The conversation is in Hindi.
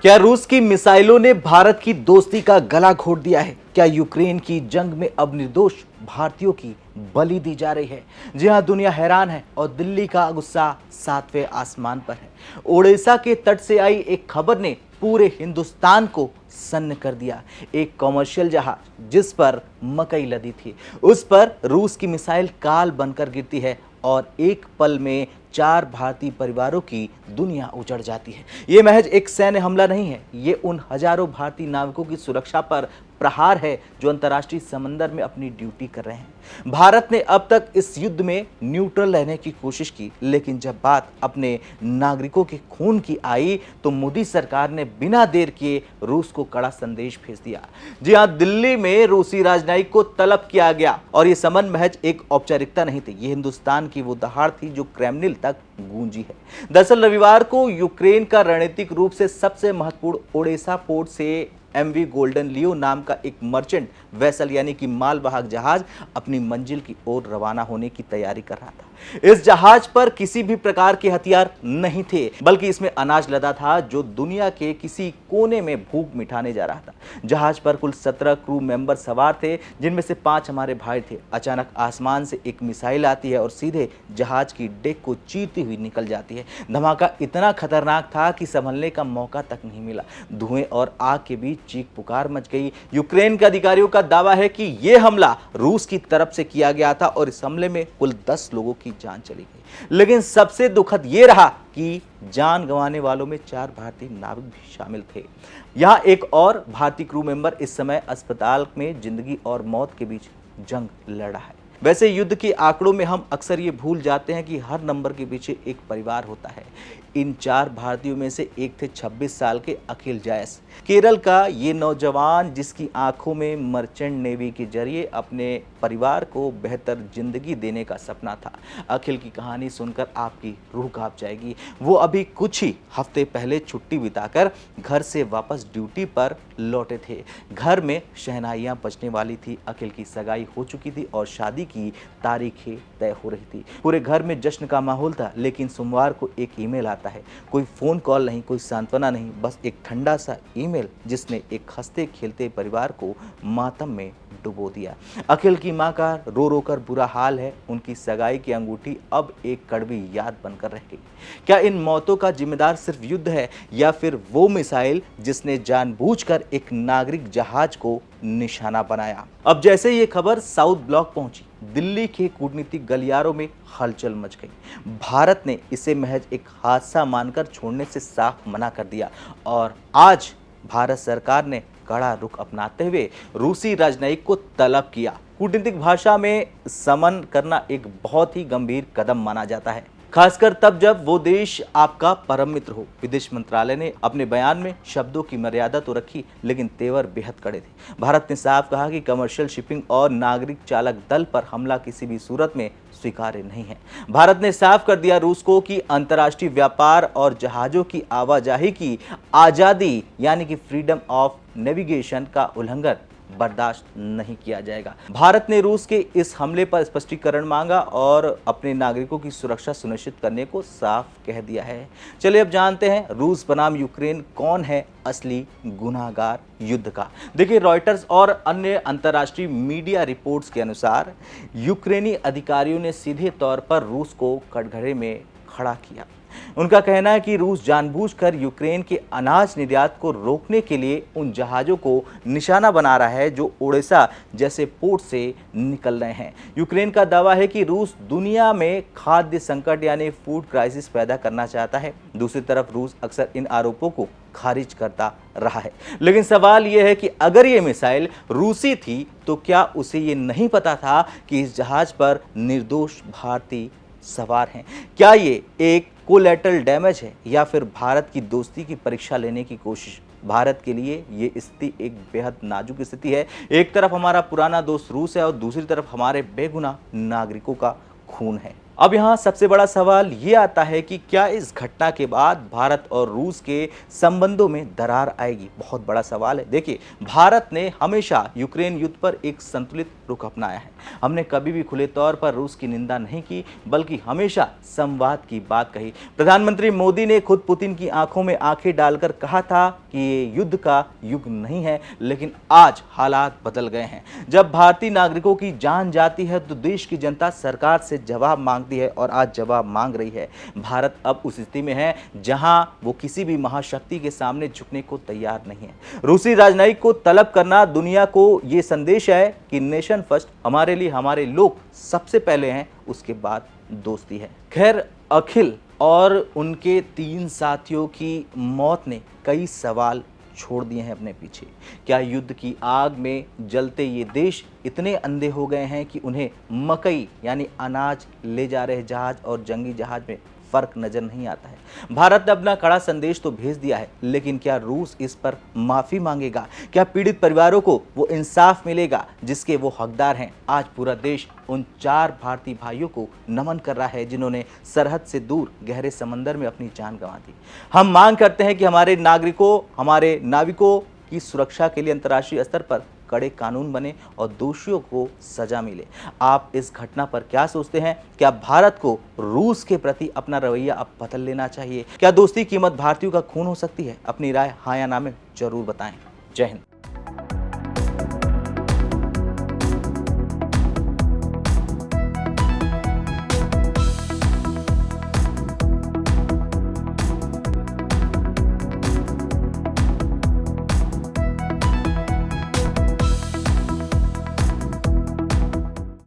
क्या रूस की मिसाइलों ने भारत की दोस्ती का गला घोट दिया है? क्या यूक्रेन की जंग में अब निर्दोष भारतीयों की बलि दी जा रही है? जी हां, दुनिया हैरान है और दिल्ली का गुस्सा सातवें आसमान पर है। ओडिशा के तट से आई एक खबर ने पूरे हिंदुस्तान को सन्न कर दिया। एक कॉमर्शियल जहाज जिस पर मकई लदी थी, उस पर रूस की मिसाइल काल बनकर गिरती है और एक पल में 4 भारतीय परिवारों की दुनिया उजड़ जाती है। ये महज एक सैन्य हमला नहीं है, ये उन हजारों भारतीय नाविकों की सुरक्षा पर प्रहार है जो अंतर्राष्ट्रीय समंदर में अपनी ड्यूटी कर रहे हैं। भारत ने अब तक इस युद्ध में न्यूट्रल रहने की कोशिश की, लेकिन जब बात अपने नागरिकों के खून की आई तो मोदी सरकार ने बिना देर किए रूस को कड़ा संदेश भेज दिया। जी हां, दिल्ली में रूसी राजनयिक को तलब किया गया और ये समन महज एक औपचारिकता नहीं थी, ये हिंदुस्तान की वो दहाड़ थी जो क्रेमलिन तक गूंजी है। दरअसल रविवार को यूक्रेन का रणनीतिक रूप से सबसे महत्वपूर्ण ओडेसा पोर्ट से एमवी गोल्डन लियो नाम का एक मर्चेंट वेसल यानी कि मालवाहक जहाज अपनी मंजिल की ओर रवाना होने की तैयारी कर रहा था। इस जहाज पर किसी भी प्रकार के हथियार नहीं थे, बल्कि इसमें अनाज लदा था जो दुनिया के किसी कोने में भूख मिटाने जा रहा था। जहाज पर कुल 17 क्रू मेंबर सवार थे, जिनमें से 5 हमारे भाई थे। अचानक आसमान से एक मिसाइल आती है और सीधे जहाज की डेक को चीरती हुई निकल जाती है। धमाका इतना खतरनाक था कि संभलने का मौका तक नहीं मिला। धुएं और आग के बीच चीख पुकार मच गई। यूक्रेन के अधिकारियों का दावा है कि यह हमला रूस की तरफ से किया गया था और इस हमले में कुल 10 लोगों की जान चली गई। लेकिन सबसे दुखद यह रहा कि जान गंवाने वालों में 4 भारतीय नाविक भी शामिल थे। यहां एक और भारतीय क्रू मेंबर इस समय अस्पताल में जिंदगी और मौत के बीच जंग लड़ रहा है। वैसे युद्ध के आंकड़ों में हम अक्सर ये भूल जाते हैं कि हर नंबर के पीछे एक परिवार होता है। इन 4 भारतीयों में से एक थे 26 साल के अखिल जायस, केरल का ये नौजवान जिसकी आंखों में मर्चेंट नेवी के जरिए अपने परिवार को बेहतर जिंदगी देने का सपना था। अखिल की कहानी सुनकर आपकी रूह कांप जाएगी। वो अभी कुछ ही हफ्ते पहले छुट्टी बिताकर घर से वापस ड्यूटी पर लौटे थे। घर में शहनाइयां बजने वाली थी, अखिल की सगाई हो चुकी थी और शादी की तारीखें तय हो रही थी। पूरे घर में जश्न का माहौल था, लेकिन सोमवार को एक ईमेल आता है। कोई फोन कॉल नहीं, कोई सांत्वना नहीं, बस एक ठंडा सा ईमेल जिसने एक हंसते खेलते परिवार को मातम में डुबो दिया। अखिल की मां का रो रो कर बुरा हाल है। उनकी सगाई की अंगूठी अब एक कड़वी याद बनकर रह गई। क्या इन मौतों का जिम्मेदार सिर्फ युद्ध है या फिर वो मिसाइल जिसने जानबूझकर एक नागरिक जहाज को निशाना बनाया? अब जैसे ये खबर साउथ ब्लॉक पहुंची, दिल्ली के कूटनीतिक गलियारों में हलचल मच गई। भारत ने इसे महज एक हादसा मानकर छोड़ने से साफ मना कर दिया और आज भारत सरकार ने कड़ा रुख अपनाते हुए रूसी राजनयिक को तलब किया। कूटनीतिक भाषा में समन करना एक बहुत ही गंभीर कदम माना जाता है, खासकर तब जब वो देश आपका परम मित्र हो। विदेश मंत्रालय ने अपने बयान में शब्दों की मर्यादा तो रखी, लेकिन तेवर बेहद कड़े थे। भारत ने साफ कहा कि कमर्शियल शिपिंग और नागरिक चालक दल पर हमला किसी भी सूरत में स्वीकार्य नहीं है। भारत ने साफ कर दिया रूस को कि अंतर्राष्ट्रीय व्यापार और जहाजों की आवाजाही की आजादी यानी कि फ्रीडम ऑफ नेविगेशन का उल्लंघन बर्दाश्त नहीं किया जाएगा। भारत ने रूस के इस हमले पर स्पष्टीकरण मांगा और अपने नागरिकों की सुरक्षा सुनिश्चित करने को साफ कह दिया है। चलिए अब जानते हैं रूस बनाम यूक्रेन कौन है असली गुनाहगार युद्ध का। देखिए, रॉयटर्स और अन्य अंतर्राष्ट्रीय मीडिया रिपोर्ट्स के अनुसार यूक्रेनी अधिकारियों ने सीधे तौर पर रूस को कटघरे में खड़ा किया। उनका कहना है कि रूस जानबूझकर यूक्रेन के अनाज निर्यात को रोकने के लिए उन जहाजों को निशाना बना रहा है जो ओडेसा जैसे पोर्ट से निकल रहे हैं। यूक्रेन का दावा है कि रूस दुनिया में खाद्य संकट यानी फूड क्राइसिस पैदा करना चाहता है। दूसरी तरफ रूस अक्सर इन आरोपों को खारिज करता रहा है। लेकिन सवाल यह है कि अगर ये मिसाइल रूसी थी तो क्या उसे ये नहीं पता था कि इस जहाज पर निर्दोष भारतीय सवार हैं? क्या ये एक कोलैटरल डैमेज है या फिर भारत की दोस्ती की परीक्षा लेने की कोशिश? भारत के लिए ये स्थिति एक बेहद नाजुक स्थिति है। एक तरफ हमारा पुराना दोस्त रूस है और दूसरी तरफ हमारे बेगुनाह नागरिकों का खून है। अब यहाँ सबसे बड़ा सवाल ये आता है कि क्या इस घटना के बाद भारत और रूस के संबंधों में दरार आएगी। बहुत बड़ा सवाल है। देखिए, भारत ने हमेशा यूक्रेन युद्ध पर एक संतुलित रुख अपनाया है। हमने कभी भी खुले तौर पर रूस की निंदा नहीं की, बल्कि हमेशा संवाद की बात कही। प्रधानमंत्री मोदी ने खुद पुतिन की आंखों में आंखें डालकर कहा था कि ये युद्ध का युग नहीं है, लेकिन आज हालात बदल गए हैं। जब भारतीय नागरिकों की जान जाती है तो देश की जनता सरकार से जवाब मांगती है, और आज जवाब मांग रही है। भारत अब उस स्थिति में है जहां वो किसी भी महाशक्ति के सामने झुकने को तैयार नहीं है। रूसी राजनयिक को तलब करना दुनिया को ये संदेश है कि नेशन फर्स्ट, हमारे लिए हमारे लोग सबसे पहले हैं, उसके बाद दोस्ती है। खैर, अखिल और उनके 3 साथियों की मौत ने कई सवाल छोड़ दिए हैं अपने पीछे। क्या युद्ध की आग में जलते ये देश इतने अंधे हो गए हैं कि उन्हें मकई यानी अनाज ले जा रहे जहाज और जंगी जहाज में फर्क नजर नहीं आता है? भारत ने अपना कड़ा संदेश तो भेज दिया है, लेकिन क्या रूस इस पर माफी मांगेगा? क्या पीड़ित परिवारों को वो इंसाफ मिलेगा जिसके वो हकदार हैं? आज पूरा देश उन 4 भारतीय भाइयों को नमन कर रहा है जिन्होंने सरहद से दूर गहरे समंदर में अपनी जान गंवा दी। हम मांग करते हैं कि हमारे नागरिकों, हमारे नाविकों की सुरक्षा के लिए अंतर्राष्ट्रीय स्तर पर कड़े कानून बने और दोषियों को सजा मिले। आप इस घटना पर क्या सोचते हैं? क्या भारत को रूस के प्रति अपना रवैया अब बदल लेना चाहिए? क्या दोस्ती की कीमत भारतीयों का खून हो सकती है? अपनी राय हाँ या ना में जरूर बताएं। जय हिंद।